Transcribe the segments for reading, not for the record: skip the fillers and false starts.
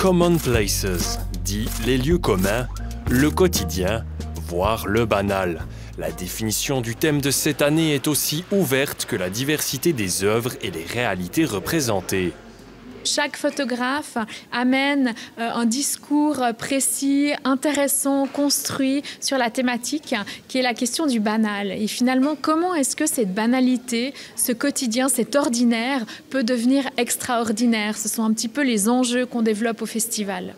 Common Places, dit les lieux communs, le quotidien, voire le banal. La définition du thème de cette année est aussi ouverte que la diversité des œuvres et les réalités représentées. Chaque photographe amène un discours précis, intéressant, construit sur la thématique qui est la question du banal. Et finalement, comment est-ce que cette banalité, ce quotidien, cet ordinaire peut devenir extraordinaire? Ce sont un petit peu les enjeux qu'on développe au festival.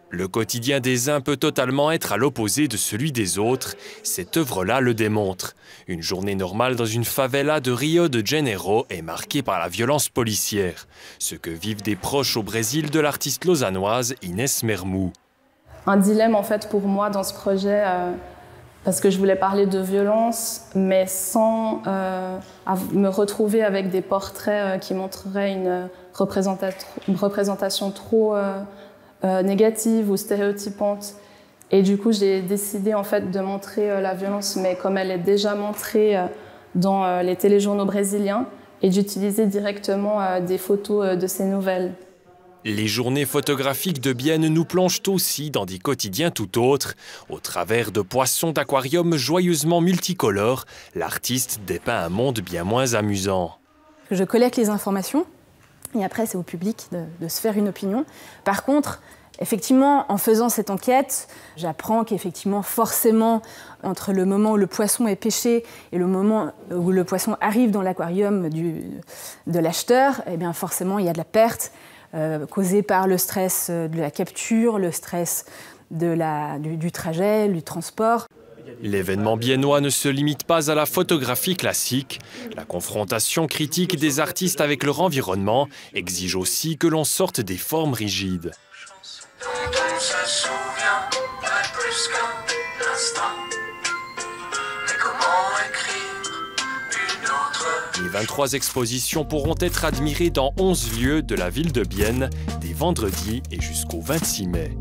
Le quotidien des uns peut totalement être à l'opposé de celui des autres. Cette œuvre-là le démontre. Une journée normale dans une favela de Rio de Janeiro est marquée par la violence policière. Ce que vivent des proches au Brésil de l'artiste lausannoise Inès Mermou. Un dilemme en fait pour moi dans ce projet, parce que je voulais parler de violence, mais sans me retrouver avec des portraits qui montreraient une représentation trop négative ou stéréotypante. Et du coup, j'ai décidé en fait de montrer la violence, mais comme elle est déjà montrée dans les téléjournaux brésiliens, et d'utiliser directement des photos de ces nouvelles. Les journées photographiques de Bienne nous plongent aussi dans des quotidiens tout autres. Au travers de poissons d'aquarium joyeusement multicolores, l'artiste dépeint un monde bien moins amusant. Je collecte les informations, et après c'est au public de se faire une opinion. Par contre, effectivement, en faisant cette enquête, j'apprends qu'effectivement, forcément, entre le moment où le poisson est pêché et le moment où le poisson arrive dans l'aquarium de l'acheteur, eh bien forcément, il y a de la perte causée par le stress de la capture, le stress du trajet, du transport. L'événement biennois ne se limite pas à la photographie classique. La confrontation critique des artistes avec leur environnement exige aussi que l'on sorte des formes rigides. Les 23 expositions pourront être admirées dans 11 lieux de la ville de Bienne, dès vendredi et jusqu'au 26 mai.